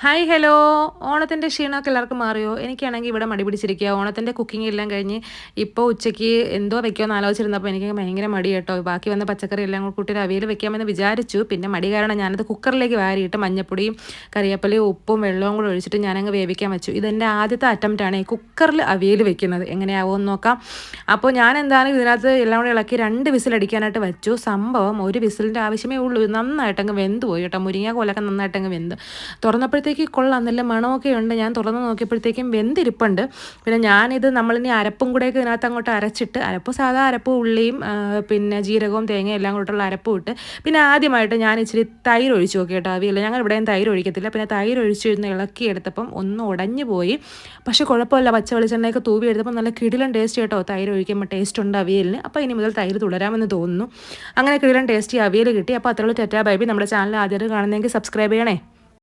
Hi hello. ഓണത്തിൻ്റെ ക്ഷീണമൊക്കെ എല്ലാവർക്കും മാറിയോ? എനിക്കാണെങ്കിൽ ഇവിടെ മടി പിടിച്ചിരിക്കുക. ഓണത്തിൻ്റെ കുക്കിംഗ് എല്ലാം കഴിഞ്ഞ് ഇപ്പോൾ ഉച്ചയ്ക്ക് എന്തോ വെക്കുമെന്ന് ആലോചിച്ചിരുന്നപ്പോൾ എനിക്ക് ഭയങ്കര മടി കേട്ടോ. ബാക്കി വന്ന പച്ചക്കറി എല്ലാം കൂടി കൂട്ടി ഒരു അവിയൽ വെക്കാമെന്ന് വിചാരിച്ചു. പിന്നെ മടി കാരണം ഞാനത് കുക്കറിലേക്ക് വാരിയിട്ട് മഞ്ഞപ്പൊടിയും കറിവേപ്പിലയും ഉപ്പും വെള്ളവും കൂടി ഒഴിച്ചിട്ട് ഞാനങ്ങ് വേവിക്കാൻ വെച്ചു. ഇതെൻ്റെ ആദ്യത്തെ അറ്റംപ്റ്റാണ് ഈ കുക്കറിൽ അവിയൽ വെക്കുന്നത്. എങ്ങനെയാവുമെന്ന് നോക്കാം. അപ്പോൾ ഞാൻ എന്താണ് ഇതിനകത്ത് എല്ലാം കൂടി ഇളക്കി 2 വിസിലടിക്കാനായിട്ട് വെച്ചു. സംഭവം ഒരു വിസിലിൻ്റെ ആവശ്യമേ ഉള്ളൂ. നന്നായിട്ടങ്ങ് വെന്ത് പോയി കേട്ടോ. മുരിങ്ങ കോലൊക്കെ നന്നായിട്ടങ്ങ് വെന്ത് തുറന്നപ്പോഴത്തേക്ക് കൊള്ളാം, നല്ല മണമൊക്കെ ഉണ്ട്. ഞാൻ തുറന്ന് നോക്കിയപ്പോഴത്തേക്കും വെന്തിരിപ്പുണ്ട്. പിന്നെ ഞാനിത് നമ്മളിനി അരപ്പും കൂടെയൊക്കെ ഇതിനകത്ത് അങ്ങോട്ട് അരച്ചിട്ട്, അരപ്പ് സാധാ അരപ്പ് ഉള്ളിയും പിന്നെ ജീരകവും തേങ്ങയും എല്ലാം കൂട്ടുള്ള അരപ്പ് ഇട്ട് പിന്നെ ആദ്യമായിട്ട് ഞാൻ ഇച്ചിരി തൈര് ഒഴിച്ച് നോക്കി കേട്ടോ. അവിയല്ല ഞങ്ങൾ ഇവിടെയും തൈര് ഒഴിക്കത്തില്ല. പിന്നെ തൈര് ഒഴിച്ചിരുന്ന് ഇളക്കിയെടുത്തപ്പം ഒന്ന് ഉടഞ്ഞു പോയി. പക്ഷേ കുഴപ്പമില്ല, പച്ച വെളിച്ചെണ്ണയൊക്കെ തൂവി എടുത്തപ്പോൾ നല്ല കിടിലൻ ടേസ്റ്റ് കേട്ടോ. തൈര് ഒഴിക്കുമ്പോൾ ടേസ്റ്റ് ഉണ്ട് അവിയലിന്. അപ്പോൾ ഇനി മുതൽ തൈര് തുടരാമെന്ന് തോന്നുന്നു. അങ്ങനെ കിടിലൻ ടേസ്റ്റി അവിയൽ കിട്ടി. അപ്പോൾ അത്രയുള്ള ടെറ്റാ ബൈബി. നമ്മുടെ ചാനൽ ആദ്യമായിട്ട് കാണുന്നതെങ്കിൽ സബ്സ്ക്രൈബ് ചെയ്യണേ.